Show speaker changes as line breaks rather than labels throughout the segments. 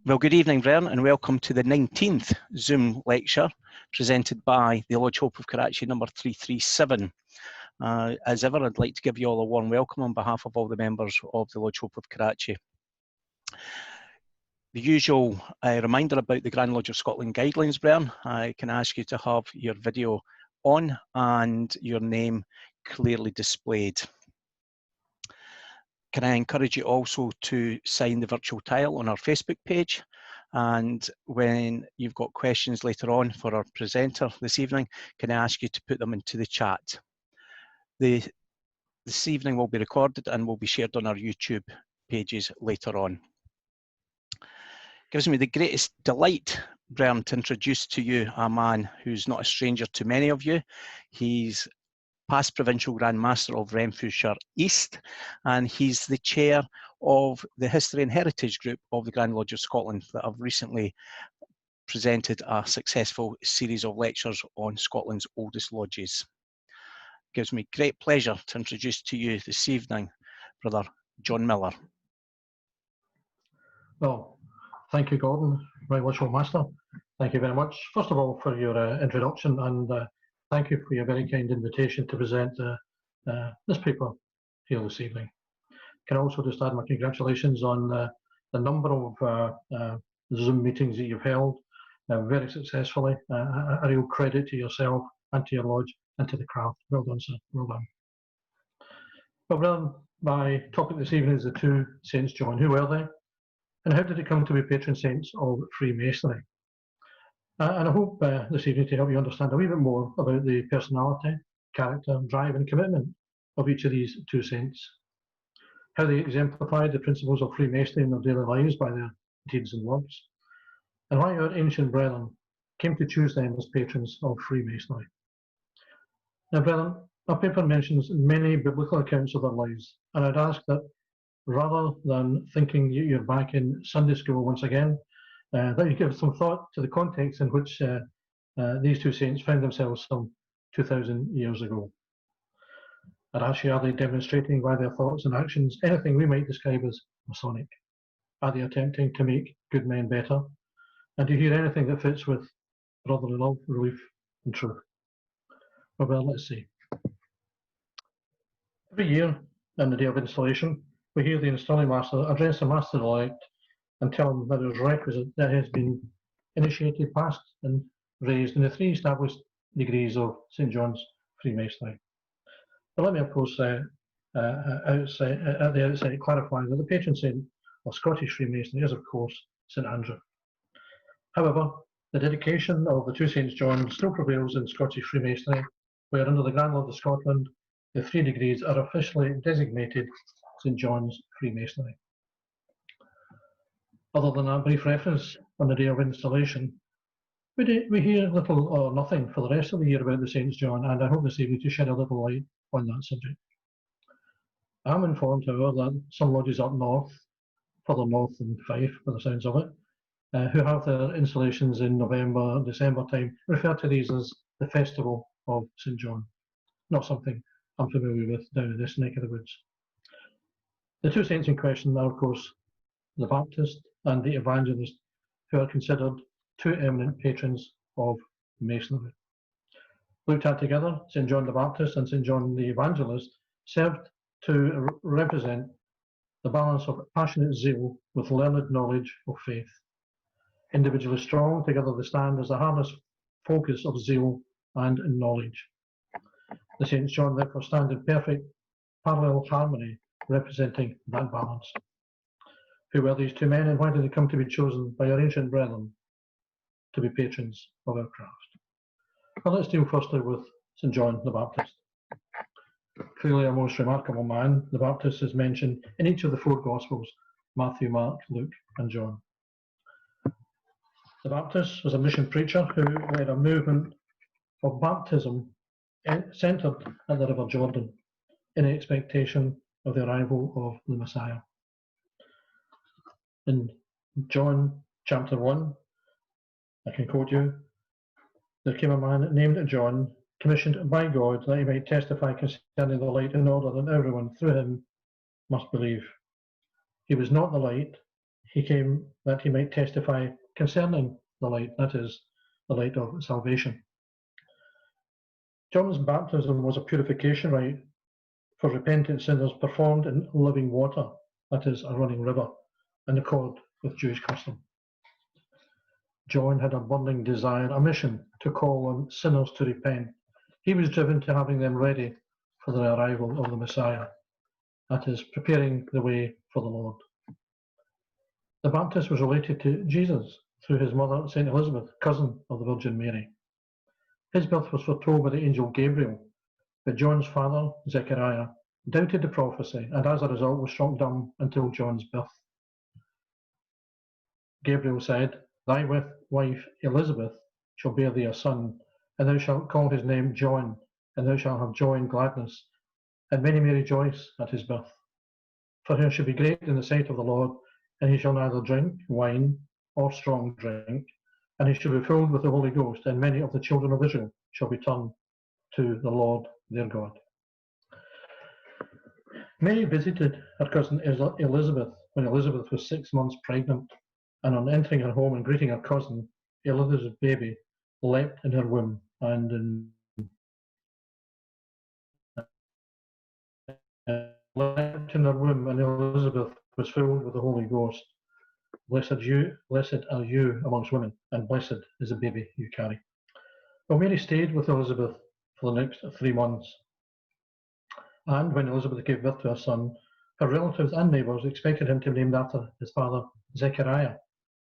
Well, good evening, Vern, and welcome to the 19th Zoom lecture presented by the Lodge Hope of Karachi number 337. As ever, I'd like to give you all a warm welcome on behalf of all the members of the Lodge Hope of Karachi. The usual reminder about the Grand Lodge of Scotland guidelines, Vern. I can ask you to have your video on and your name clearly displayed. Can I encourage you also to sign the virtual tile on our Facebook page? And when you've got questions later on for our presenter this evening, can I ask you to put them into the chat? This evening will be recorded and will be shared on our YouTube pages later on. Gives me the greatest delight, Bern, to introduce to you a man who's not a stranger to many of you. He's past Provincial Grand Master of Refrewshire East, and he's the chair of the History and Heritage Group of the Grand Lodge of Scotland that have recently presented a successful series of lectures on Scotland's oldest lodges. It gives me great pleasure to introduce to you this evening Brother John Miller.
Well, thank you, Gordon, Right Lodge Master. Thank you very much, first of all, for your introduction, and thank you for your very kind invitation to present this paper here this evening. Can I also just add my congratulations on the number of Zoom meetings that you've held very successfully. A real credit to yourself and to your lodge and to the craft. Well done, sir. Well done. Well, Brennan, my topic this evening is the two Saints John. Who were they? And how did they come to be patron saints of Freemasonry? And I hope this evening to help you understand a wee bit more about the personality, character, drive and commitment of each of these two saints, how they exemplified the principles of Freemasonry in their daily lives by their deeds and words, and why our ancient brethren came to choose them as patrons of Freemasonry. Now, brethren, our paper mentions many biblical accounts of their lives, and I'd ask that rather than thinking you're back in Sunday school once again, that you give some thought to the context in which these two saints found themselves some 2,000 years ago. I'd ask you, are they demonstrating by their thoughts and actions anything we might describe as Masonic? Are they attempting to make good men better? And do you hear anything that fits with brotherly love, relief, and truth? Well, let's see. Every year, on the day of installation, we hear the installing master address the master-elect and tell him that it is requisite that he has been initiated, passed, and raised in the three established degrees of St. John's Freemasonry. But let me, of course, at the outset clarify that the patron saint of Scottish Freemasonry is, of course, St. Andrew. However, the dedication of the two Saints John still prevails in Scottish Freemasonry, where under the Grand Lodge of Scotland, the three degrees are officially designated St. John's Freemasonry. Other than a brief reference on the day of installation, we hear little or nothing for the rest of the year about the Saints John, and I hope this evening to shed a little light on that subject. I am informed, however, that some lodges up north, further north than Fife, by the sounds of it, who have their installations in November, December time, refer to these as the Festival of St. John. Not something I'm familiar with down in this neck of the woods. The two saints in question are, of course, the Baptist and the Evangelist, who are considered two eminent patrons of Masonry. Looked at together, St. John the Baptist and St. John the Evangelist served to represent the balance of passionate zeal with learned knowledge of faith. Individually strong, together they stand as the harness focus of zeal and knowledge. The St. John therefore stand in perfect parallel harmony, representing that balance. Who were these two men, and why did they come to be chosen by our ancient brethren to be patrons of our craft? Well, let's deal firstly with St. John the Baptist. Clearly a most remarkable man, the Baptist is mentioned in each of the four Gospels, Matthew, Mark, Luke, and John. The Baptist was a mission preacher who led a movement of baptism centred at the River Jordan in expectation of the arrival of the Messiah. In John chapter 1, I can quote you, there came a man named John, commissioned by God that he might testify concerning the light in order that everyone through him must believe. He was not the light, he came that he might testify concerning the light, that is, the light of salvation. John's baptism was a purification rite for repentant sinners performed in living water, that is, a running river, in accord with Jewish custom. John had a burning desire, a mission to call on sinners to repent. He was driven to having them ready for the arrival of the Messiah, that is, preparing the way for the Lord. The Baptist was related to Jesus through his mother, St. Elizabeth, cousin of the Virgin Mary. His birth was foretold by the angel Gabriel, but John's father, Zechariah, doubted the prophecy and as a result was struck dumb until John's birth. Gabriel said, "Thy wife Elizabeth shall bear thee a son, and thou shalt call his name John, and thou shalt have joy and gladness, and many may rejoice at his birth. For he shall be great in the sight of the Lord, and he shall neither drink wine or strong drink, and he shall be filled with the Holy Ghost, and many of the children of Israel shall be turned to the Lord their God." Mary visited her cousin Elizabeth when Elizabeth was 6 months pregnant, and on entering her home and greeting her cousin, Elizabeth's baby leapt in her womb, and Elizabeth was filled with the Holy Ghost. Blessed are you amongst women, and blessed is the baby you carry. Well, Mary stayed with Elizabeth for the next 3 months, and when Elizabeth gave birth to her son, her relatives and neighbours expected him to be named after his father Zechariah,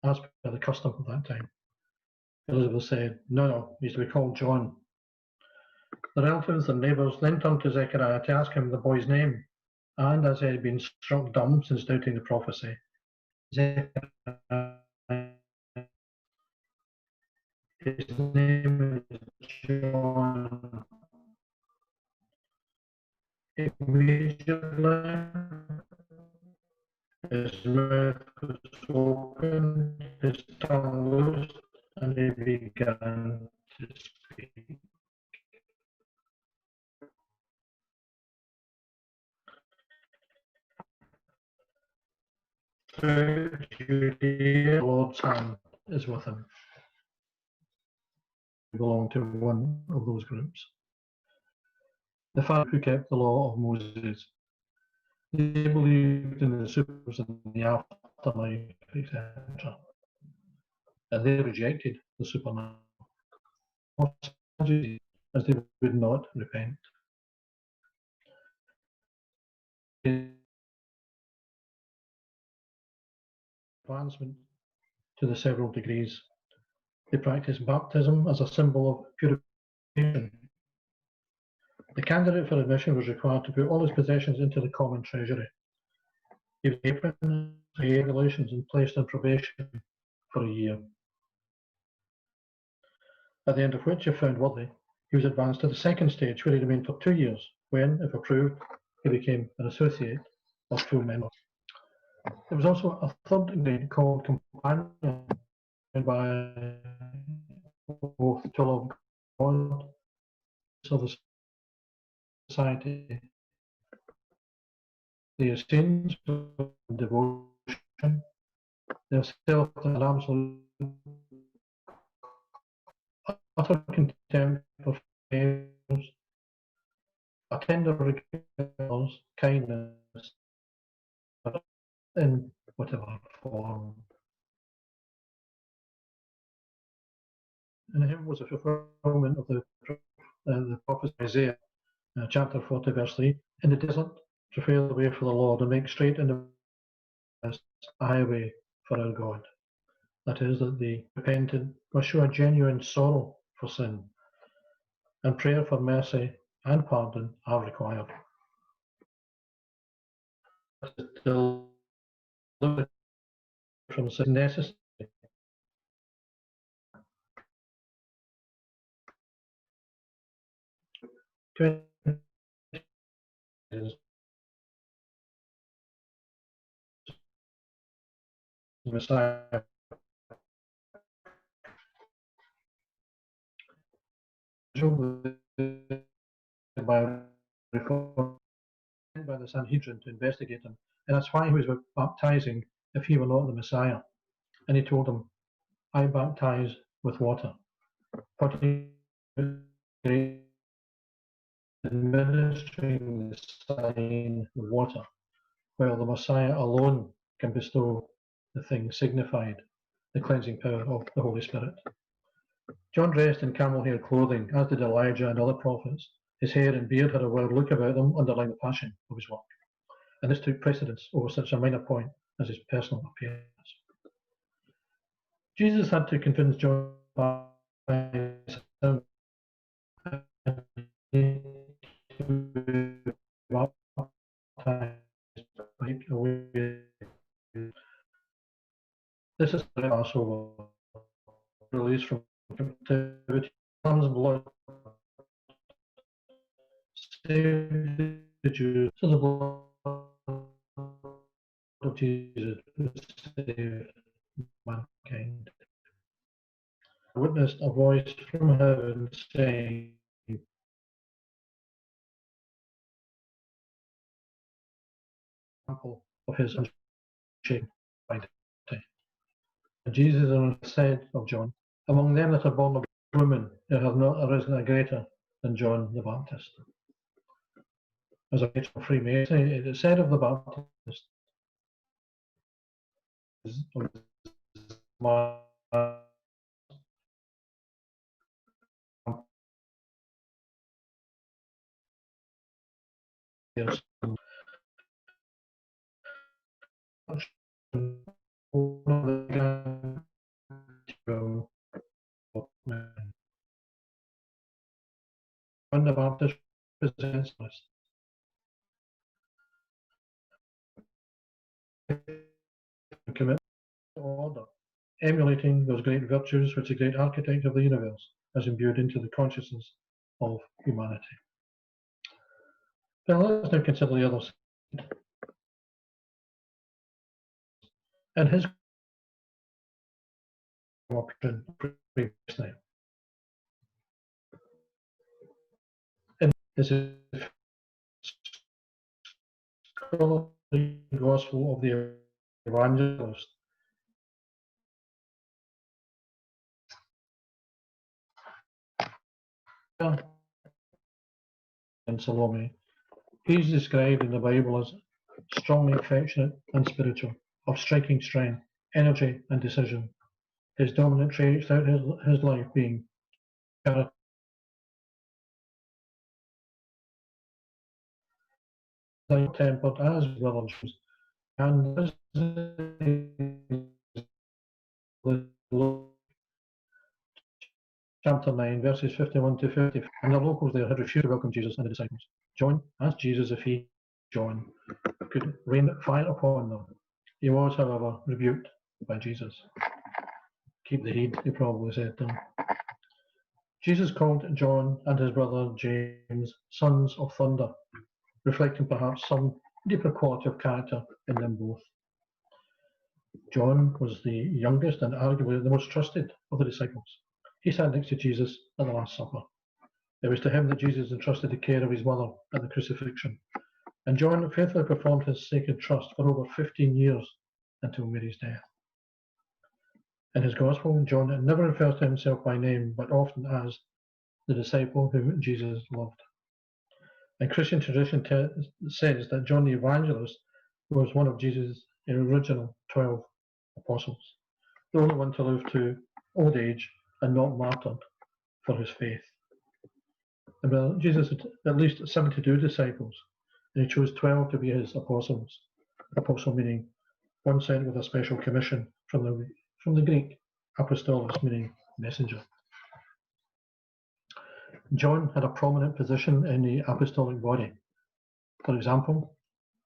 as per the custom of that time. Elizabeth said, no, he's to be called John. The relatives and neighbours then turned to Zechariah to ask him the boy's name, and as he had been struck dumb since doubting the prophecy, Zechariah, his name is John. Immediately, his mouth was open, his tongue loosed, and he began to speak. Throughout Judea, the Lord's hand is with him. We belong to one of those groups. The Pharisees who kept the law of Moses. They believed in the supers and the afterlife, etc. And they rejected the supernatural as they would not repent. Advancement to the several degrees. They practiced baptism as a symbol of purification. The candidate for admission was required to put all his possessions into the common treasury. He was apron, regulations, and placed on probation for a year. At the end of which, if found worthy, he was advanced to the second stage, where he remained for 2 years, when, if approved, he became an associate or full member. There was also a third grade called companion, by both to love God, of the society, the esteems of devotion, their self and absolute utter contempt for fails, a tender regard, kindness, in whatever form. And him was a fulfillment of the prophecy of Isaiah, chapter 40, verse 3. In the desert, prepare the way for the Lord, and make straight in the west a highway for our God. That is, that the repentant must show a genuine sorrow for sin, and prayer for mercy and pardon are required. From sin necessary. Messiah by the Sanhedrin to investigate him, and that's why he was baptizing if he were not the Messiah. And he told them, I baptize with water, but he is administering the sign of water, while the Messiah alone can bestow the thing signified, the cleansing power of the Holy Spirit. John dressed in camel hair clothing, as did Elijah and other prophets. His hair and beard had a wild look about them, underlying the passion of his work. And this took precedence over such a minor point as his personal appearance. Jesus had to convince John by himself This is the Passover, release from captivity. Lamb's blood saved the Jews. So the blood of Jesus saved mankind. I witnessed a voice from heaven saying, of his unshaken identity. And Jesus said of John, among them that are born of women, there has not arisen a greater than John the Baptist. As a Freemasonry, it is said of the Baptist, when the Baptist presents us commit to order, emulating those great virtues which the great architect of the universe has imbued into the consciousness of humanity. Now let's now consider the other side. And his option previously. And this is the gospel of the Evangelist. And Salome. He's described in the Bible as strongly affectionate and spiritual, of striking strength, energy, and decision. His dominant traits throughout his life being charity, tempered as well as and chapter 9, verses 51 to 50, and the locals there had refused to welcome Jesus and the disciples. John asked Jesus if he, John, could rain fire upon them. He was, however, rebuked by Jesus. Keep the heat, he probably said to him. Jesus called John and his brother James sons of thunder, reflecting perhaps some deeper quality of character in them both. John was the youngest and arguably the most trusted of the disciples. He sat next to Jesus at the Last Supper. It was to him that Jesus entrusted the care of his mother at the crucifixion, and John faithfully performed his sacred trust for over 15 years until Mary's death. In his Gospel, John never refers to himself by name, but often as the disciple whom Jesus loved. And Christian tradition says that John the Evangelist was one of Jesus' original 12 apostles, the only one to live to old age and not martyred for his faith. And Jesus had at least 72 disciples, and he chose 12 to be his apostles. Apostle meaning one sent with a special commission from the Greek apostolos, meaning messenger. John had a prominent position in the apostolic body. For example,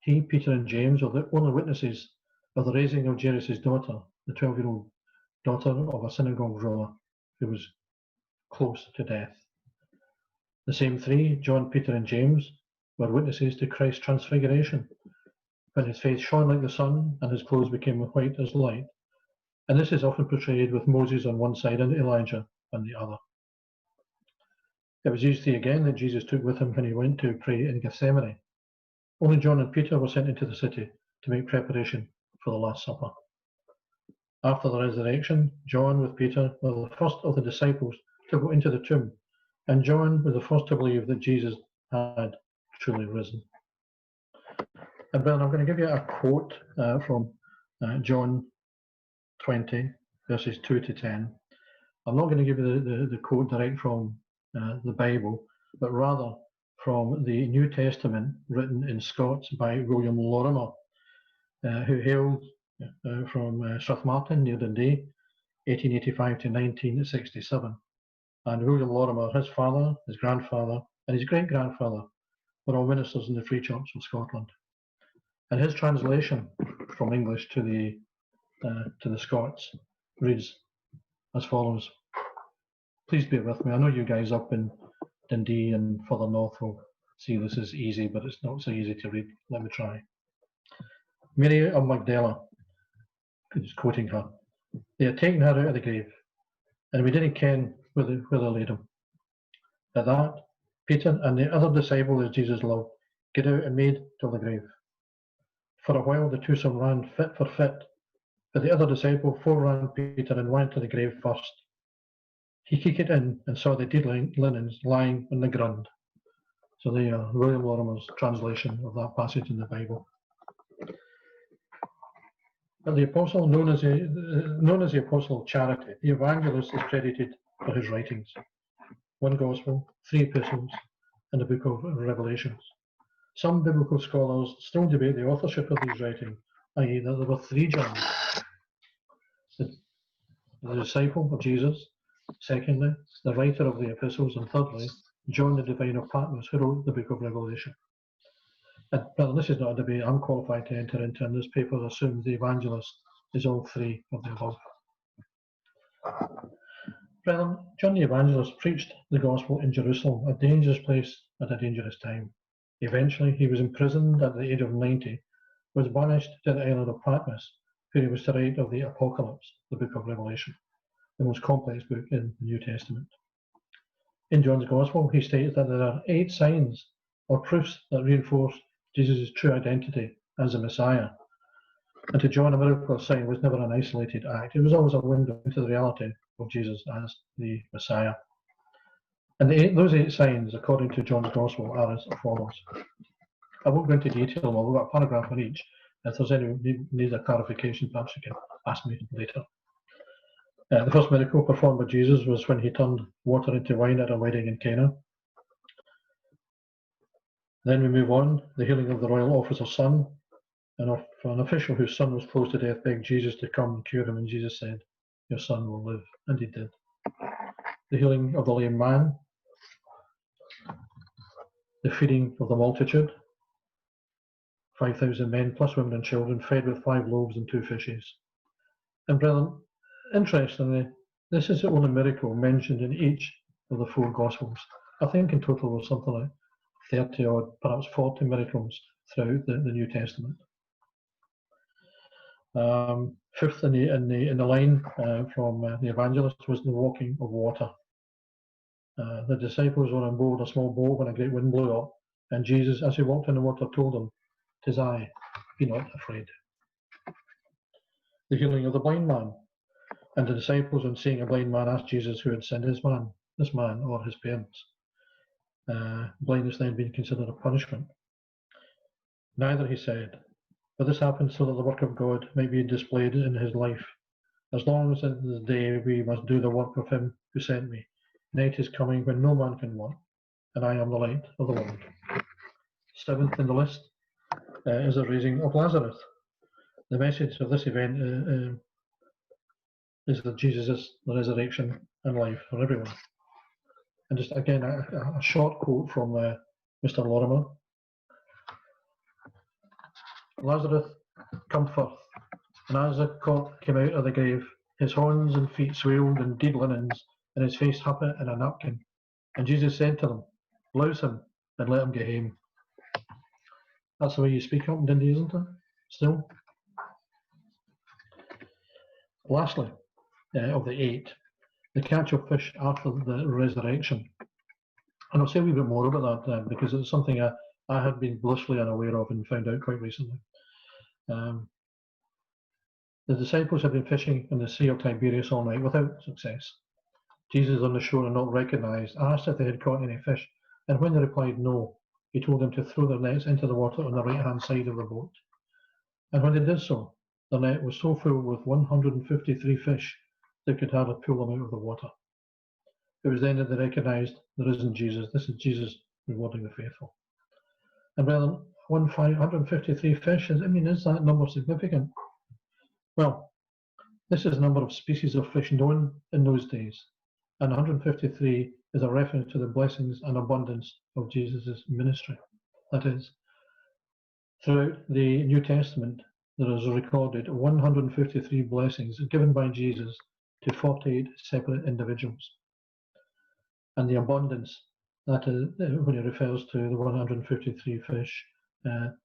he, Peter, and James were the only witnesses of the raising of Jairus' daughter, the 12-year-old daughter of a synagogue ruler who was close to death. The same three, John, Peter, and James, were witnesses to Christ's transfiguration, when his face shone like the sun and his clothes became white as light. And this is often portrayed with Moses on one side and Elijah on the other. It was these three again that Jesus took with him when he went to pray in Gethsemane. Only John and Peter were sent into the city to make preparation for the Last Supper. After the resurrection, John with Peter were the first of the disciples to go into the tomb, and John was the first to believe that Jesus had truly risen. And Ben, I'm going to give you a quote from John 20, verses 2 to 10. I'm not going to give you the quote direct from the Bible, but rather from the New Testament written in Scots by William Lorimer, who hailed from Strathmartin near Dundee, 1885 to 1967. And William Lorimer, his father, his grandfather, and his great-grandfather were all ministers in the Free Church of Scotland. And his translation from English to the Scots reads as follows. Please bear with me. I know you guys up in Dundee and further north will see this is easy, but it's not so easy to read. Let me try. Mary of Magdala, just quoting her, they had taken her out of the grave, and we didn't ken where they laid him. At that, Peter and the other disciple as Jesus loved get out and made to the grave. For a while the twosome ran fit for fit, but the other disciple foreran Peter and went to the grave first. He kicked in and saw the dead linens lying on the ground. So there you are, William Lorimer's translation of that passage in the Bible. But the apostle, known as the Apostle of Charity, the Evangelist is credited for his writings. 1 Gospel, 3 epistles, and the book of Revelations. Some biblical scholars still debate the authorship of these writings, i.e. that there were 3 Johns. The disciple of Jesus, secondly, the writer of the epistles, and thirdly, John the Divine of Patmos, who wrote the book of Revelation. And, well, this is not a debate I'm qualified to enter into, and this paper assumes the Evangelist is all 3 of the above. Brethren, John the Evangelist preached the gospel in Jerusalem, a dangerous place at a dangerous time. Eventually, he was imprisoned at the age of 90, was banished to the island of Patmos, where he was to write of the Apocalypse, the book of Revelation, the most complex book in the New Testament. In John's Gospel, he states that there are 8 signs or proofs that reinforce Jesus' true identity as the Messiah. And to John, a miracle or sign was never an isolated act. It was always a window into the reality of Jesus as the Messiah. And those 8 signs, according to John's Gospel, are as follows. I won't go into detail, but we've got a paragraph on each. If there's any needs a clarification, perhaps you can ask me later. The first miracle performed by Jesus was when he turned water into wine at a wedding in Cana. Then we move on, the healing of the royal officer's son, and of an official whose son was close to death begged Jesus to come and cure him, and Jesus said, your son will live, and he did. The healing of the lame man, the feeding of the multitude, 5,000 men plus women and children fed with 5 loaves and 2 fishes. And brethren, interestingly, this is the only miracle mentioned in each of the 4 Gospels. I think in total there's something like 30 odd, perhaps 40 miracles throughout the New Testament. Fifth in the line from the Evangelist was the walking of water. The disciples were on board a small boat when a great wind blew up, and Jesus, as he walked in the water, told them, "'Tis I, be not afraid." The healing of the blind man, and the disciples, on seeing a blind man, asked Jesus who had sent this man or his parents. Blindness then being considered a punishment. Neither, he said, but this happened so that the work of God might be displayed in his life. As long as in the day we must do the work of him who sent me. Night is coming when no man can work, and I am the light of the world. 7th in the list is the raising of Lazarus. The message of this event is that Jesus is the resurrection and life for everyone. And just again, a short quote from Mr. Lorimer. Lazarus come forth, and as the corpse came out of the grave, his hands and feet swelled in dead linens, and his face happy in a napkin. And Jesus said to them, "Loose him, and let him get home." That's the way you speak up in Dundee, isn't it? Still. Lastly, of the 8, the catch of fish after the resurrection. And I'll say a wee bit more about that because it's something I had been blissfully unaware of and found out quite recently. The disciples had been fishing in the Sea of Tiberias all night without success. Jesus, on the shore and not recognized, asked if they had caught any fish, and when they replied no, he told them to throw their nets into the water on the right-hand side of the boat. And when they did so, the net was so full with 153 fish, they could hardly pull them out of the water. It was then that they recognized there isn't Jesus. This is Jesus rewarding the faithful. And brethren, 153 fish, is that number significant? Well, this is the number of species of fish known in those days, and 153 is a reference to the blessings and abundance of Jesus' ministry. That is, throughout the New Testament, there is recorded 153 blessings given by Jesus to 48 separate individuals. And the abundance, that is, when he refers to the 153 fish,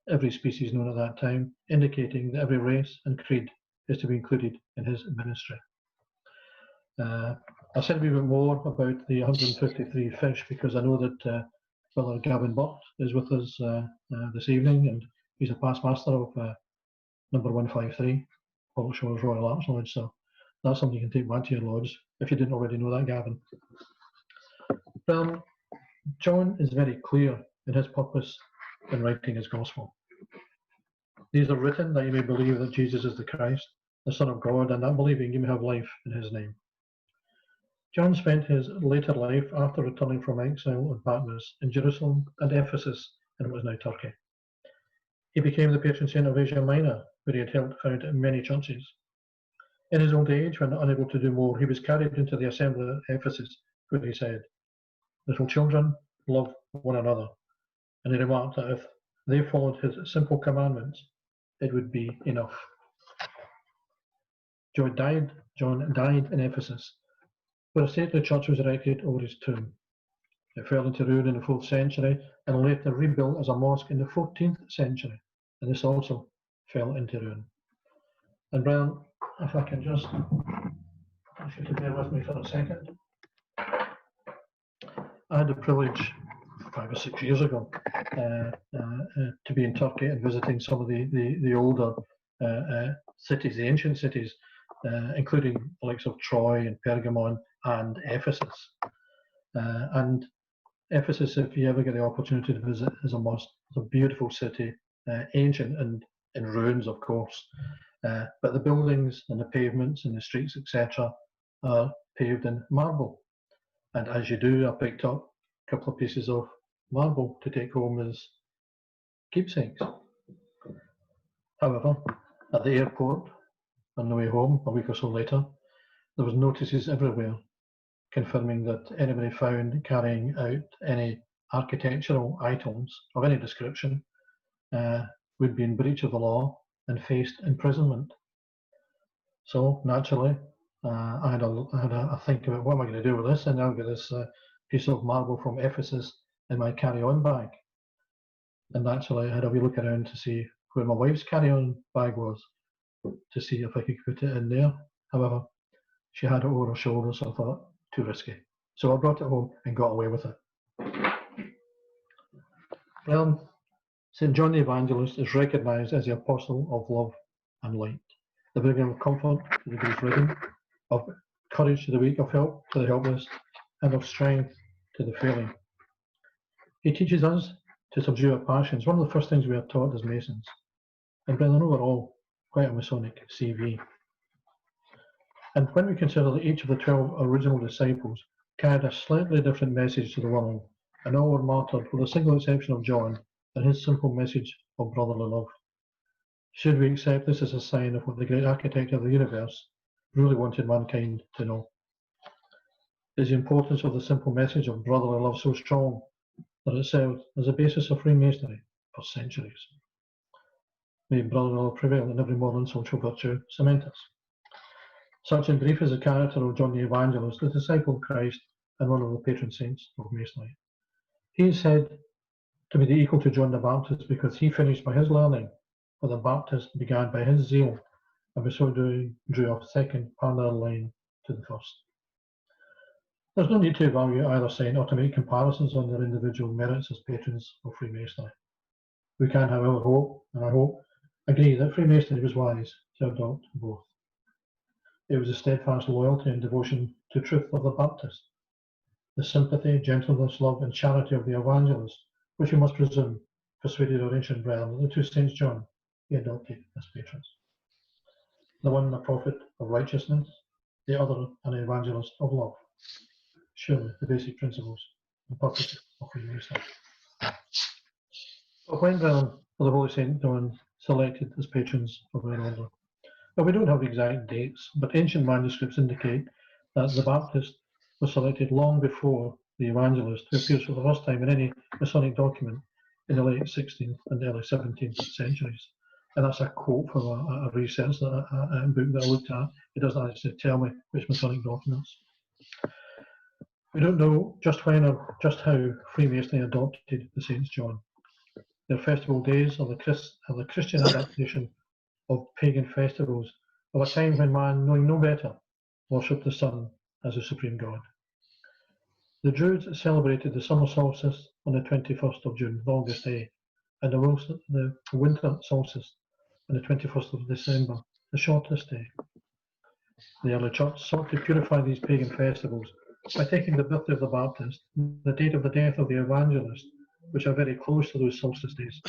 every species known at that time, indicating that every race and creed is to be included in his ministry. I'll say a wee bit more about the 153 fish because I know that Brother Gavin Burt is with us this evening, and he's a past master of number 153, Shores Royal Arts Lodge, so that's something you can take back to your lodge if you didn't already know that, Gavin. John is very clear in his purpose in writing his gospel. These are written that you may believe that Jesus is the Christ, the Son of God, and that believing you may have life in his name. John spent his later life after returning from exile on Patmos in Jerusalem and Ephesus in what is now Turkey. He became the patron saint of Asia Minor, where he had helped found many churches. In his old age, when unable to do more, he was carried into the assembly at Ephesus, where he said, "Little children, love one another." And he remarked that if they followed his simple commandments, it would be enough. John died in Ephesus, where a stately church was erected over his tomb. It fell into ruin in the 4th century and later rebuilt as a mosque in the 14th century, and this also fell into ruin. And Brian, if I can just ask you to bear with me for a second. I had the privilege 5 or 6 years ago to be in Turkey and visiting some of the older cities, the ancient cities, including the likes of Troy and Pergamon and Ephesus. And Ephesus, if you ever get the opportunity to visit, is a must. It's a beautiful city, ancient and in ruins, of course. But the buildings and the pavements and the streets, etc., are paved in marble. And as you do, I picked up a couple of pieces of marble to take home as keepsakes. However, at the airport, on the way home, a week or so later, there was notices everywhere confirming that anybody found carrying out any architectural items of any description would be in breach of the law and faced imprisonment. So naturally, I had a think about what am I going to do with this, and I've got this piece of marble from Ephesus in my carry-on bag. And naturally, I had a wee look around to see where my wife's carry-on bag was, to see if I could put it in there. However, she had it over her shoulder, so I thought, too risky. So I brought it home and got away with it. Well, St. John the Evangelist is recognised as the apostle of love and light, the bringer of comfort to the grief-ridden, of courage to the weak, of help to the helpless, and of strength to the failing. He teaches us to subdue our passions, one of the first things we are taught as Masons. And brethren, overall, quite a Masonic CV. And when we consider that each of the 12 original disciples carried a slightly different message to the world, and all were martyred with a single exception of John and his simple message of brotherly love, should we accept this as a sign of what the great architect of the universe really wanted mankind to know? Is the importance of the simple message of brotherly love so strong that it served as a basis of Freemasonry for centuries? May brotherly love prevail in every modern social virtue cement us. Such in brief is the character of John the Evangelist, the disciple of Christ and one of the patron saints of Masonry. He is said to be the equal to John the Baptist because he finished by his learning what the Baptist began by his zeal, and by so doing drew a second parallel line to the first. There's no need to evaluate either saint or to make comparisons on their individual merits as patrons of Freemasonry. We can, however, hope, and I hope, agree that Freemasonry was wise to adopt both. It was the steadfast loyalty and devotion to truth of the Baptist, the sympathy, gentleness, love, and charity of the Evangelist, which we must presume persuaded our ancient brethren, the two Saints John, he adopted as patrons. The one a prophet of righteousness, the other an evangelist of love. Surely the basic principles and purposes of Freemasonry. But when the Holy Saint John selected as patrons of our order? Well, we don't have exact dates, but ancient manuscripts indicate that the Baptist was selected long before the Evangelist, who appears for the first time in any Masonic document in the late 16th and early 17th centuries. And that's a quote from a research book that I looked at. It doesn't actually tell me which Masonic documents. We don't know just when or just how Freemasonry adopted the Saints John. Their festival days are the Christian adaptation of pagan festivals of a time when man, knowing no better, worshipped the sun as the supreme god. The Druids celebrated the summer solstice on the 21st of June, the longest day, and the winter solstice on the 21st of December, the shortest day. The early church sought to purify these pagan festivals by taking the birthday of the Baptist, the date of the death of the Evangelist, which are very close to those solstice days,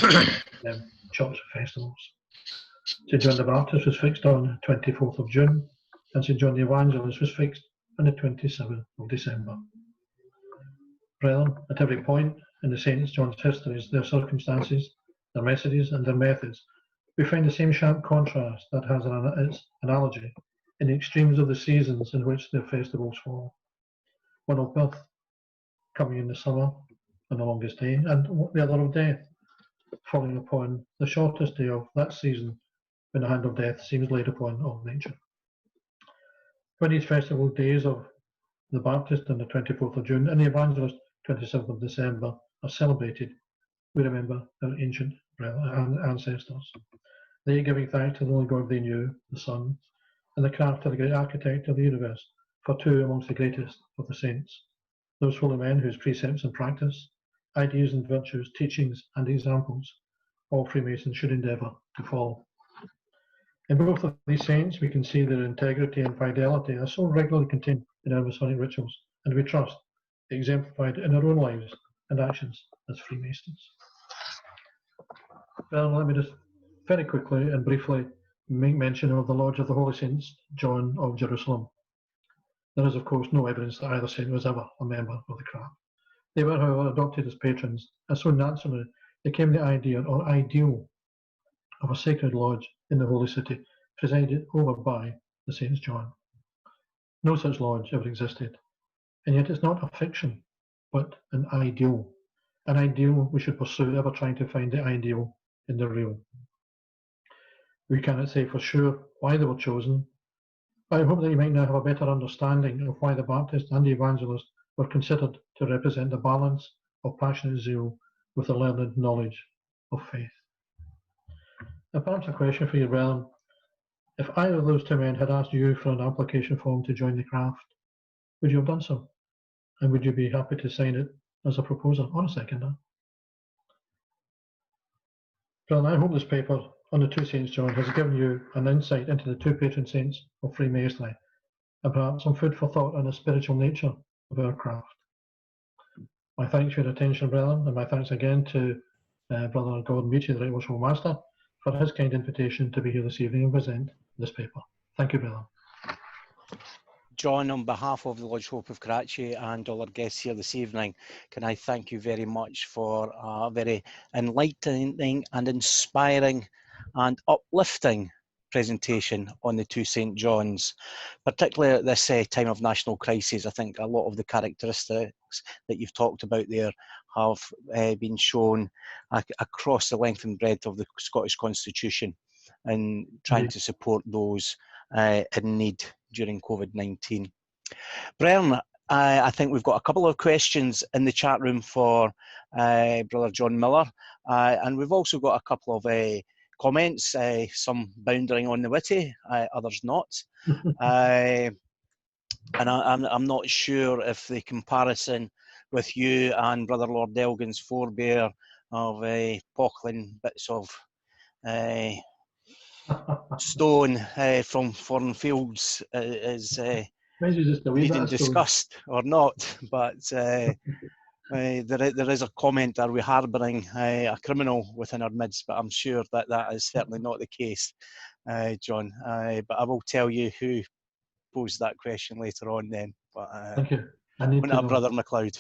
church festivals. St. John the Baptist was fixed on 24th of June, and St. John the Evangelist was fixed on the 27th of December. Brethren, at every point in the Saints John's histories, their circumstances, their messages, and their methods, we find the same sharp contrast that has its analogy in the extremes of the seasons in which their festivals fall. One of birth, coming in the summer on the longest day, and the other of death, falling upon the shortest day of that season when the hand of death seems laid upon all nature. When these festival days of the Baptist on the 24th of June and the Evangelist 27th of December are celebrated, we remember our ancient ancestors. They giving thanks to the only God they knew, the sun, and the craft of the great architect of the universe, for two amongst the greatest of the saints, those holy men whose precepts and practice, ideas and virtues, teachings and examples, all Freemasons should endeavour to follow. In both of these saints, we can see their integrity and fidelity are so regularly contained in our Masonic rituals, and we trust exemplified in our own lives and actions as Freemasons. Well, let me just very quickly and briefly make mention of the Lodge of the Holy Saints John of Jerusalem. There is, of course, no evidence that either saint was ever a member of the craft. They were, however, adopted as patrons, and so naturally became the idea or ideal of a sacred lodge in the Holy City, presided over by the Saints John. No such lodge ever existed, and yet it's not a fiction, but an ideal. An ideal we should pursue, ever trying to find the ideal in the real. We cannot say for sure why they were chosen, but I hope that you might now have a better understanding of why the Baptist and the Evangelist were considered to represent the balance of passionate zeal with the learned knowledge of faith. Now, perhaps a question for you, brethren. If either of those two men had asked you for an application form to join the craft, would you have done so? And would you be happy to sign it as a proposer or a seconder? Brethren, I hope this paper on the two Saints John has given you an insight into the two patron saints of Freemasonry, and perhaps some food for thought on the spiritual nature of our craft. My thanks for your attention, brethren, and my thanks again to Brother Gordon Beattie, the Right Worshipful Master, for his kind invitation to be here this evening and present this paper. Thank you, brethren.
John, on behalf of the Lodge Hope of Karachi and all our guests here this evening, can I thank you very much for a very enlightening and inspiring and uplifting presentation on the two St. Johns, particularly at this time of national crisis. I think a lot of the characteristics that you've talked about there have been shown across the length and breadth of the Scottish Constitution, and trying to support those in need during COVID-19. Brennan, I think we've got a couple of questions in the chat room for Brother John Miller, and we've also got a couple of comments, some bounding on the witty, others not. And I'm not sure if the comparison with you and Brother Lord Elgin's forebear of pockling bits of stone from foreign fields is
Maybe just a wee bit
needing
of stone.
discussed or not, but there is a comment, are we harbouring a criminal within our midst? But I'm sure that that is certainly not the case, John. But I will tell you who posed that question later on then. But
Thank you. I need
wouldn't
to
have
know.
Brother MacLeod.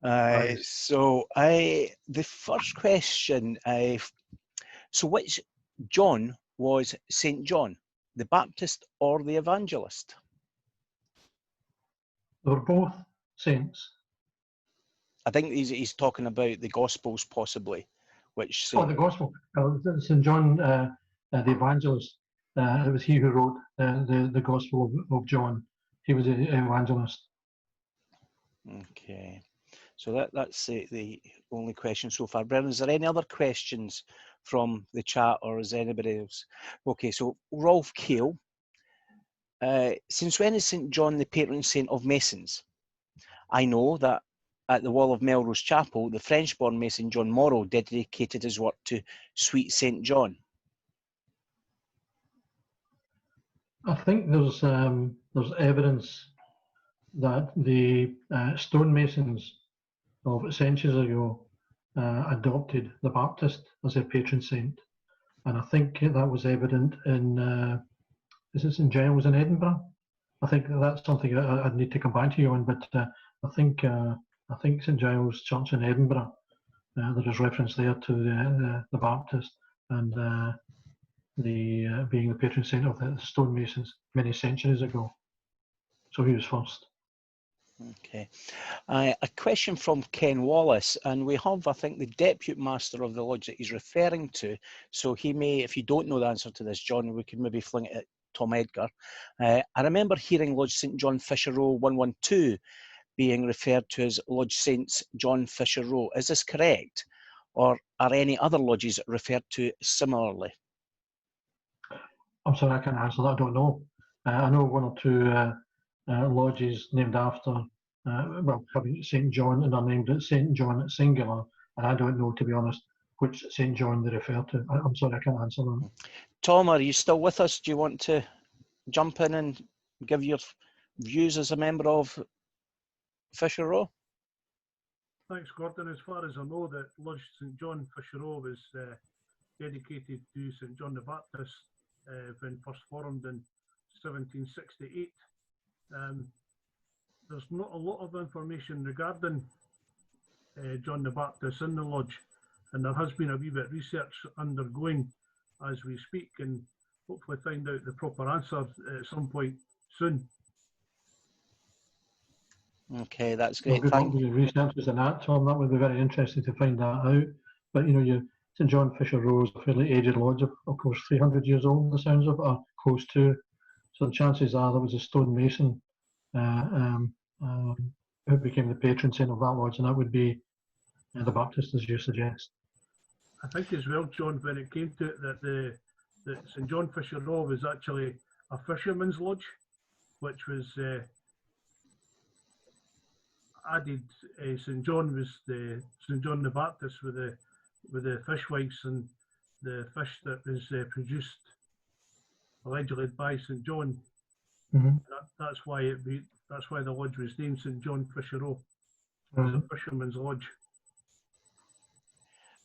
Nice.
So the first question, so which John was St. John, the Baptist or the Evangelist?
They were both saints.
I think he's talking about the Gospels possibly, which
Oh, the Gospel. St. John, the Evangelist. It was he who wrote the Gospel of John. He was the evangelist.
Okay, so that's the only question so far. Brennan, is there any other questions from the chat, or is anybody else? Okay, so Rolf Keel, since when is St. John the patron saint of Masons? I know that at the wall of Melrose Chapel, the French-born Mason John Morrow dedicated his work to Sweet St. John.
I think there's evidence that the stonemasons of centuries ago adopted the Baptist as their patron saint, and I think that was evident in is it St Giles in Edinburgh? I think that's something I'd need to come back to you on, but I think St Giles Church in Edinburgh, there is reference there to the Baptist and being the patron saint of the stonemasons many centuries ago. So he was first.
Okay. A question from Ken Wallace, and we have, I think, the deputy master of the lodge that he's referring to. So he may, if you don't know the answer to this, John, we can maybe fling it at Tom Edgar. I remember hearing Lodge St John Fisher Row 112 being referred to as Lodge St John Fisher Row. Is this correct? Or are any other lodges referred to similarly?
I'm sorry, I can't answer that. I don't know. I know one or two lodges named after, well, having St John, and they're named St John singular, and I don't know, to be honest, which St John they refer to. I'm sorry, I can't answer that.
Tom, are you still with us? Do you want to jump in and give your views as a member of Fisher Row?
Thanks, Gordon. As far as I know, that Lodge St John Fisher Row was dedicated to St John the Baptist when first formed in 1768. There's not a lot of information regarding John the Baptist in the lodge, and there has been a wee bit of research undergoing as we speak, and hopefully find out the proper answer at some point soon.
Okay, that's
Well,
great.
good luck
Thank
with your researches and that, Tom. That would be very interesting to find that out. But you know, St John Fisher Row is a fairly aged lodge, of course, 300 years old, the sounds of it, or close to. So the chances are there was a stonemason who became the patron saint of that lodge, and that would be the Baptist, as you suggest.
I think as well, John, when it came to it, that St John Fisher Row was actually a fisherman's lodge, which was added. St John was St John the Baptist with the fishwives and the fish that was produced allegedly by St John.
Mm-hmm.
That's why the lodge was named St John Fisher Row. It was a fisherman's lodge.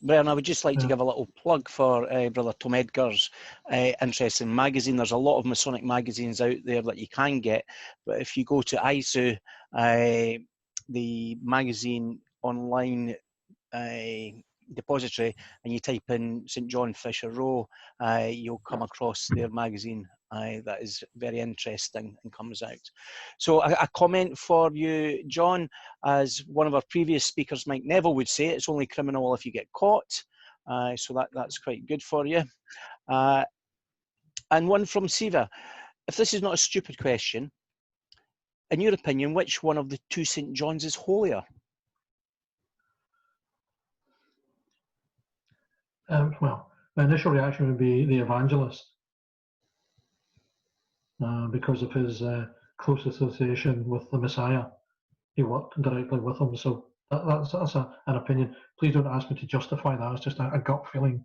Brian, I would just like to give a little plug for Brother Tom Edgar's interesting magazine. There's a lot of Masonic magazines out there that you can get, but if you go to ISU, the magazine online depository, and you type in St John Fisher Row, you'll come across their magazine that is very interesting and comes out. So a comment for you, John, as one of our previous speakers, Mike Neville, would say, it's only criminal if you get caught. So that's quite good for you. And one from Siva. If this is not a stupid question, in your opinion, which one of the two St Johns is holier?
Well, my initial reaction would be the Evangelist, because of his close association with the Messiah. He worked directly with him, so that's an opinion. Please don't ask me to justify that. It's just a gut feeling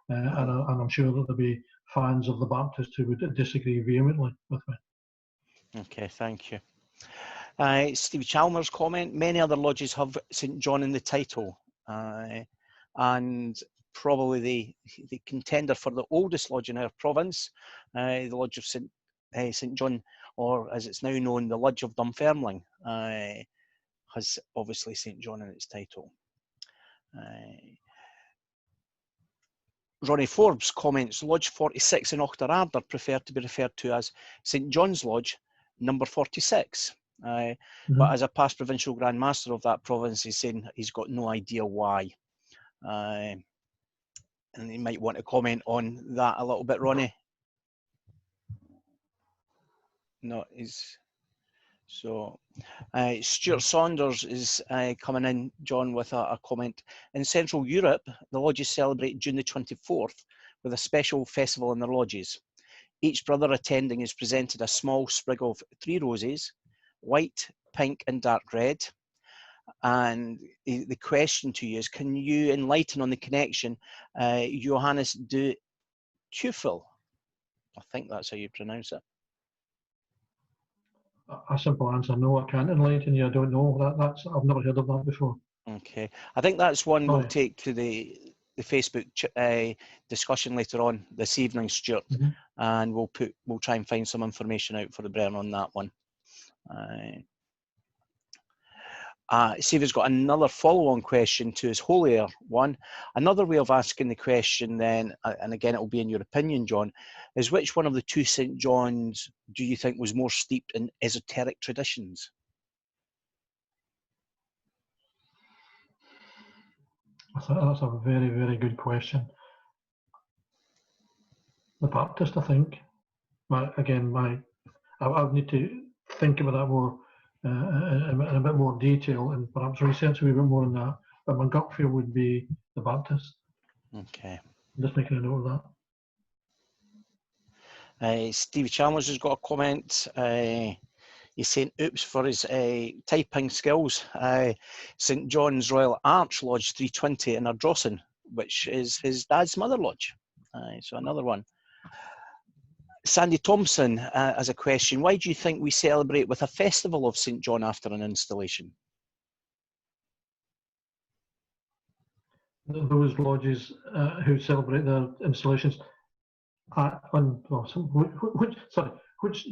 and I'm sure that there'll be fans of the Baptist who would disagree vehemently with me.
Okay, thank you. Steve Chalmers' comment, many other lodges have St John in the title, and probably the contender for the oldest lodge in our province, the Lodge of St John, or as it's now known, the Lodge of Dunfermline, has obviously St John in its title. Ronnie Forbes comments, Lodge 46 in Auchterarder prefer to be referred to as St John's Lodge, number 46. But as a past provincial Grand Master of that province, he's saying he's got no idea why. And you might want to comment on that a little bit, Ronnie. No, so Stuart Saunders is coming in, John, with a comment. In Central Europe, the lodges celebrate June the 24th with a special festival in their lodges. Each brother attending is presented a small sprig of 3 roses, white, pink and dark red. And the question to you is, can you enlighten on the connection, Johannes de Teufel? I think that's how you pronounce it.
A simple answer, no, I can't enlighten you. I don't know. I've never heard of that before.
Okay, I think that's one we'll take to the Facebook discussion later on this evening, Stuart, and we'll try and find some information out for the Bren on that one. Stephen's got another follow-on question to his holier one. Another way of asking the question then, and again it will be in your opinion, John, is which one of the 2 St Johns do you think was more steeped in esoteric traditions?
That's a very, very good question. The Baptist, I think. I would need to think about that more in a bit more detail and perhaps research a wee bit more on that. But my gut feel would be the Baptist.
Okay.
I'm just making a note of
that. Stevie Chalmers has got a comment. He's saying oops for his typing skills. St John's Royal Arch Lodge 320 in Ardrossan, which is his dad's mother lodge. So another one. Sandy Thompson has a question. Why do you think we celebrate with a festival of St John after an installation?
Those lodges who celebrate their installations, which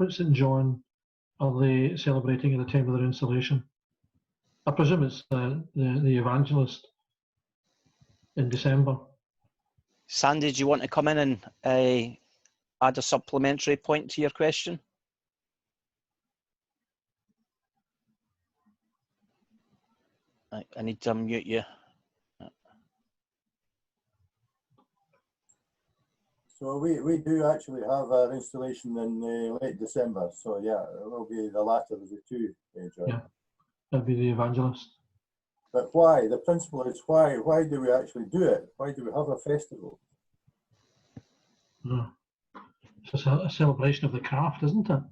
St John are they celebrating at the time of their installation? I presume it's the Evangelist in December.
Sandy, do you want to come in and add a supplementary point to your question? I need to unmute you.
So we do actually have our installation in late December. So yeah, it will be the latter of the 2, John.
Yeah, that'll be the Evangelist.
But why? The principle is why? Why do we actually do it? Why do we have a festival?
It's a celebration of the craft, isn't it?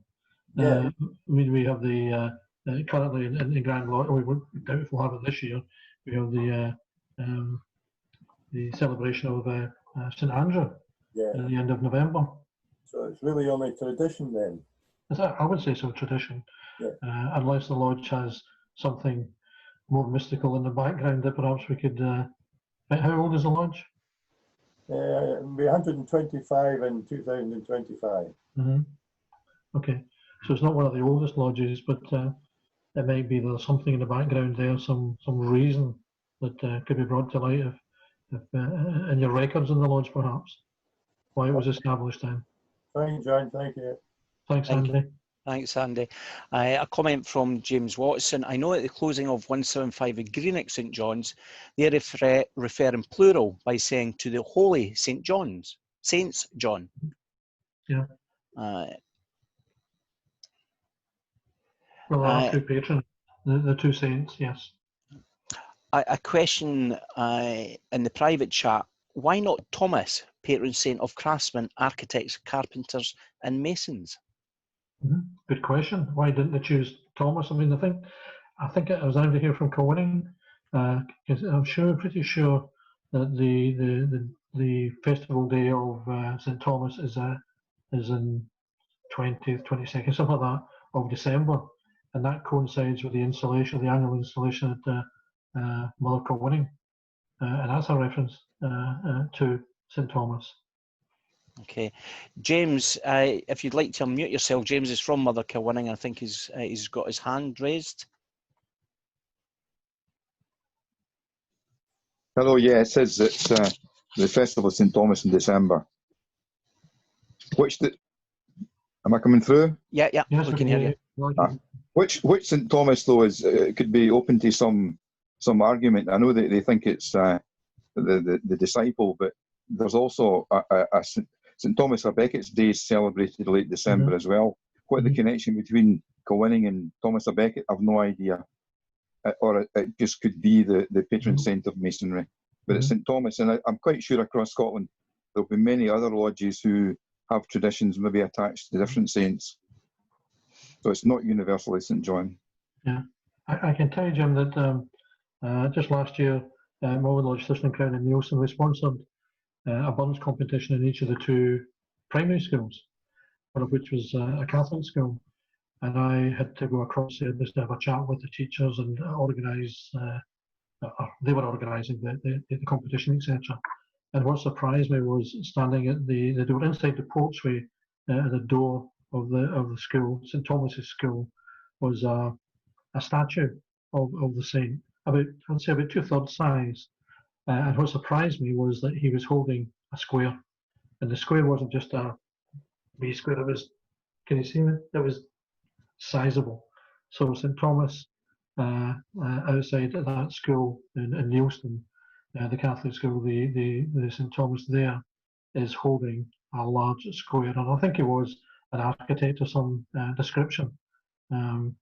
Yeah.
I mean, we have the currently in Grand Lodge. We won't doubt if we'll have it this year. We have the celebration of St Andrew at the end of November.
So it's really only tradition then.
I would say so, tradition.
Yeah.
Unless the lodge has something more mystical in the background that perhaps we could. How old is the lodge?
It'll be 125 in 2025.
Okay, so it's not one of the oldest lodges, but it might be there's something in the background there, some reason that could be brought to light if in your records in the lodge, perhaps, why it was established then.
Fine, John. Thank you.
Thanks, Andy.
Thanks, Andy. A comment from James Watson. I know at the closing of 175 at Greenock St John's, they refer in plural by saying to the Holy St John's, Saints John.
Yeah.
Well,
our 2 patrons, the 2 saints, yes.
A question in the private chat. Why not Thomas, patron saint of craftsmen, architects, carpenters and masons?
Good question. Why didn't they choose Thomas? I mean, I think it was Andy here from Coning, because I'm pretty sure that the the festival day of St. Thomas is in 20th, 22nd, something like that, of December, and that coincides with the installation, the annual installation at Mother Kilwinning, and that's a reference to St. Thomas.
Okay, James, if you'd like to unmute yourself, James is from Mother Kilwinning. I think he's got his hand raised.
Hello, yeah, it says it's the Festival of St. Thomas in December. Am I coming through?
Yeah,
Yes,
we can hear you.
Which St. Thomas, though, is could be open to some argument. I know that they think it's the disciple, but there's also a St. Thomas à Becket's Day celebrated late December as well. What the connection between Kilwinning and Thomas à Becket, I've no idea. Or it just could be the patron saint of Masonry. But it's St. Thomas, and I'm quite sure across Scotland there'll be many other lodges who have traditions maybe attached to different saints. So it's not universally St. John.
Yeah, I can tell you, Jim, that just last year, Malvern Lodge, Thistling Crown and Nielsen, we sponsored a buns competition in each of the 2 primary schools, one of which was a Catholic school. And I had to go across there just to have a chat with the teachers and organise, they were organising the competition, etc. And what surprised me was standing at the door, inside the porchway, at the door of the school, St. Thomas's school, was a statue of the saint, I'd say about 2/3 size. And what surprised me was that he was holding a square, and the square wasn't just a wee square. It was, can you see me? It was sizable. So St. Thomas, outside of that school in Nielsen, the Catholic school, the St. Thomas there is holding a large square, and I think he was an architect of some description, and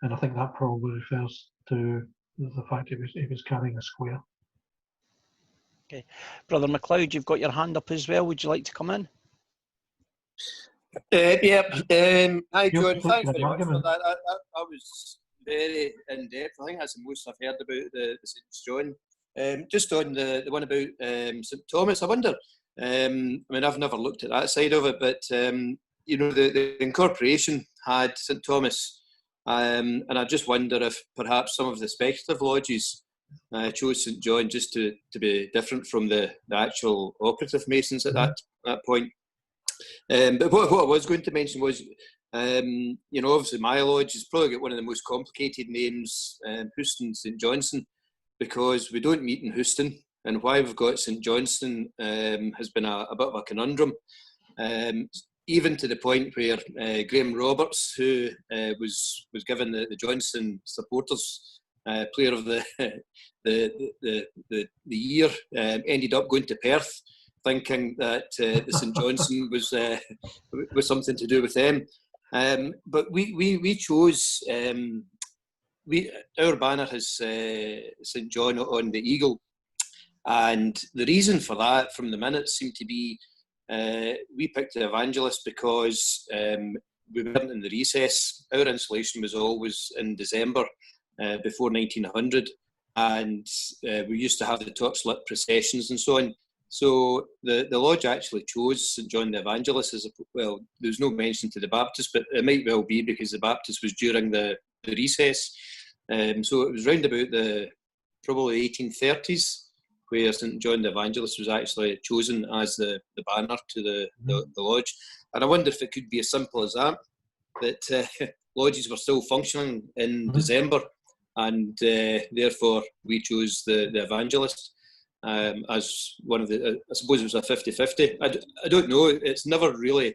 I think that probably refers to the fact he was carrying a square.
Okay, Brother MacLeod, you've got your hand up as well. Would you like to come in?
Hi, John. Thanks very much for that. I was very in depth. I think that's the most I've heard about the St. John. Just on the one about St. Thomas, I wonder. I mean, I've never looked at that side of it, but you know, the incorporation had St. Thomas, and I just wonder if perhaps some of the speculative lodges chose St. John just to be different from the actual operative Masons at that point. But what I was going to mention was, you know, obviously my lodge has probably got one of the most complicated names, Houston St. Johnson, because we don't meet in Houston, and why we've got St. Johnson has been a bit of a conundrum, even to the point where Graham Roberts, who was given the Johnson Supporters Player of the year, ended up going to Perth, thinking that the St. Johnson was something to do with them. But we chose, our banner has St. John on the eagle. And the reason for that from the minutes seemed to be, we picked the Evangelist because we weren't in the recess. Our installation was always in December before 1900. And we used to have the torchlit processions and so on. So the lodge actually chose St. John the Evangelist as well. There's no mention to the Baptist, but it might well be because the Baptist was during the recess. So it was round about the probably 1830s where St. John the Evangelist was actually chosen as the banner to the lodge. And I wonder if it could be as simple as that lodges were still functioning in December, and therefore we chose the Evangelist. As one of the, I suppose it was a 50-50. I don't know. It's never really,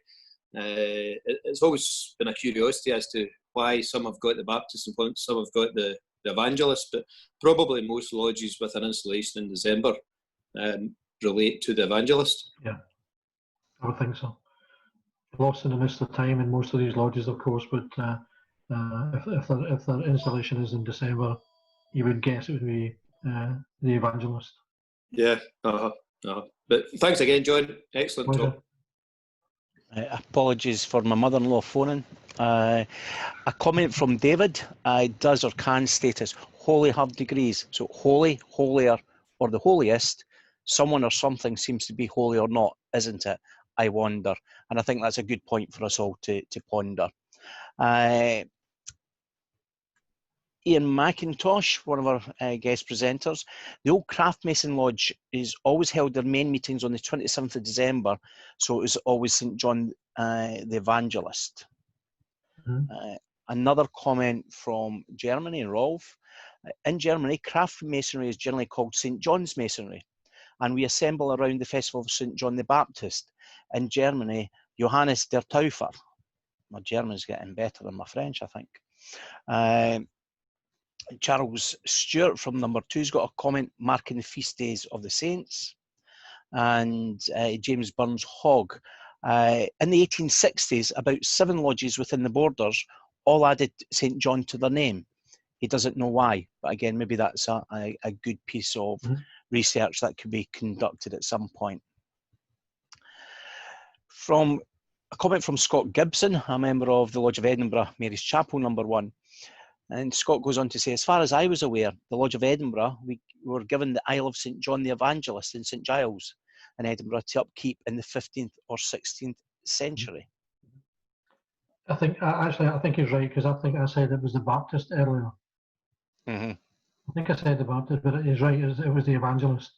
it's always been a curiosity as to why some have got the Baptist and some have got the Evangelist, but probably most lodges with an installation in December relate to the Evangelist.
Yeah, I would think so. Lost in the mist of time in most of these lodges, of course, but if their installation is in December, you would guess it would be the Evangelist.
Yeah, but thanks again, John. Excellent talk.
Apologies for my mother-in-law phoning. A comment from David. Does or can status holy have degrees? So holy, holier, or the holiest. someone or something seems to be holy or not, isn't it? I wonder. And I think that's a good point for us all to ponder. Ian McIntosh, one of our guest presenters. The old Craft Mason Lodge is always held their main meetings on the 27th of December, so it was always St. John the Evangelist. Another comment from Germany, Rolf. In Germany, Craft Masonry is generally called St. John's Masonry, and we assemble around the festival of St. John the Baptist. In Germany, Johannes der Täufer. My German's getting better than my French, I think. Charles Stewart from number 2's got a comment marking the feast days of the saints. And James Burns Hogg. In the 1860s, about 7 lodges within the borders all added St. John to their name. He doesn't know why, but again, maybe that's a good piece of research that could be conducted at some point. From a comment from Scott Gibson, a member of the Lodge of Edinburgh, Mary's Chapel, number 1. And Scott goes on to say, as far as I was aware, the Lodge of Edinburgh, we were given the Isle of St. John the Evangelist in St. Giles in Edinburgh to upkeep in the 15th or 16th century.
I think, actually, I think he's right, because I think I said it was the Baptist earlier. I think I said the Baptist, but he's right, it was the Evangelist.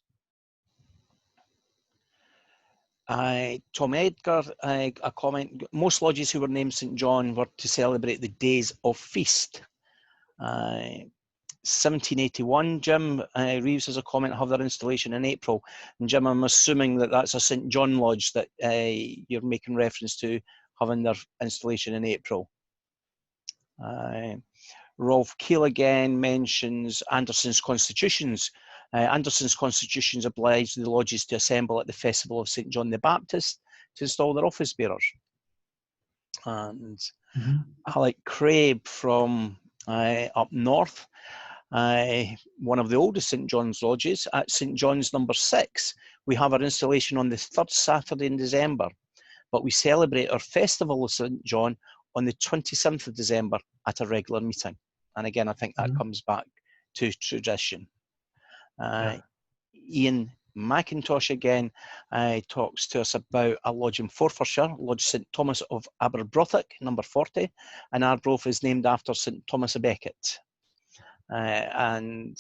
Tom Edgar, a comment, most lodges who were named St. John were to celebrate the days of feast. 1781, Jim Reeves has a comment, have their installation in April. And Jim, I'm assuming that that's a St. John Lodge that you're making reference to having their installation in April. Rolf Keel again mentions Anderson's Constitutions. Anderson's Constitutions obliged the lodges to assemble at the festival of St. John the Baptist to install their office bearers. And Alec Craib from up north, one of the oldest St. John's lodges, at St. John's number 6, we have our installation on the 3rd Saturday in December, but we celebrate our festival of St. John on the 27th of December at a regular meeting. And again, I think that comes back to tradition. Ian McIntosh again talks to us about a lodge in Forfarshire, Lodge St. Thomas of Aberbrothick, number 40, and Arbroath is named after St. Thomas a Becket. And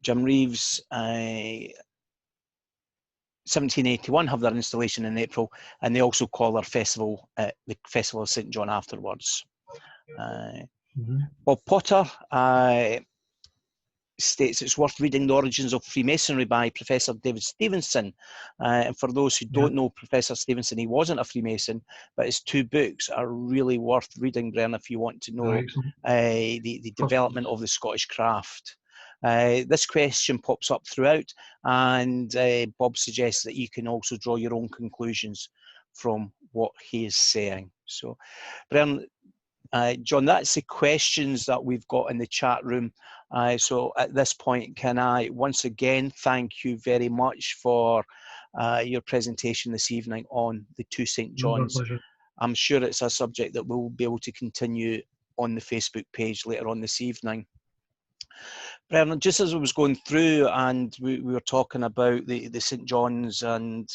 Jim Reeves, 1781, have their installation in April, and they also call their festival the Festival of St. John afterwards. Bob Potter states it's worth reading The Origins of Freemasonry by Professor David Stevenson. And for those who don't know Professor Stevenson, he wasn't a Freemason, but his 2 books are really worth reading, Brian, if you want to know the development of the Scottish craft. This question pops up throughout, and Bob suggests that you can also draw your own conclusions from what he is saying. So, Brian, John, that's the questions that we've got in the chat room. So at this point, can I once again thank you very much for your presentation this evening on the 2 St. John's. I'm sure it's a subject that we'll be able to continue on the Facebook page later on this evening. Bernard, just as I was going through and we were talking about the St. John's and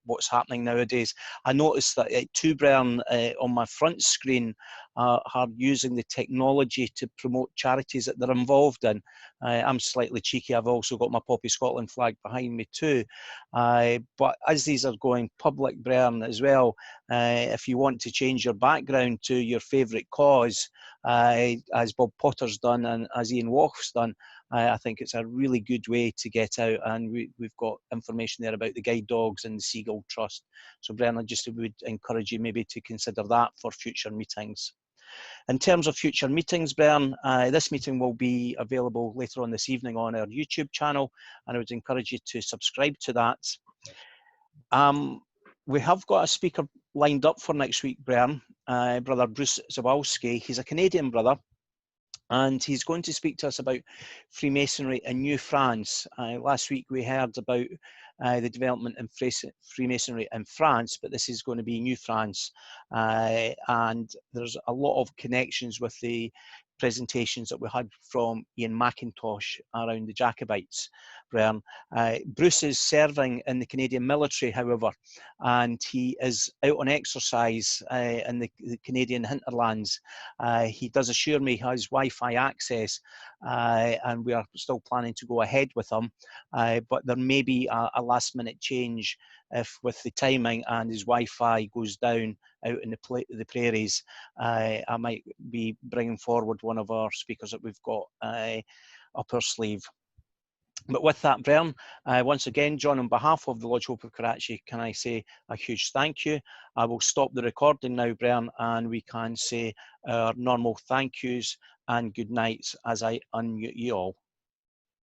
what's happening nowadays, I noticed that too, Bern, on my front screen are using the technology to promote charities that they're involved in. I'm slightly cheeky, I've also got my Poppy Scotland flag behind me too. But as these are going public, Bern, as well, if you want to change your background to your favourite cause, as Bob Potter's done and as Ian Walsh's done, I think it's a really good way to get out, and we've got information there about the guide dogs and the Seagull Trust. So Brennan, I just would encourage you maybe to consider that for future meetings. In terms of future meetings, Bern, this meeting will be available later on this evening on our YouTube channel, and I would encourage you to subscribe to that. We have got a speaker lined up for next week, Bern, Brother Bruce Zawalski. He's a Canadian brother, and he's going to speak to us about Freemasonry in New France. Last week we heard about the development in Freemasonry in France, but this is going to be New France, and there's a lot of connections with the presentations that we had from Ian McIntosh around the Jacobites, Brian. Bruce is serving in the Canadian military, however, and he is out on exercise in the Canadian hinterlands. He does assure me he has Wi-Fi access, and we are still planning to go ahead with him, but there may be a last-minute change if with the timing and his Wi-Fi goes down out in the prairies. I might be bringing forward one of our speakers that we've got up our sleeve. But with that, Bern, once again, John, on behalf of the Lodge Hope of Karachi, can I say a huge thank you. I will stop the recording now, Bern, and we can say our normal thank yous and good nights as I unmute you all.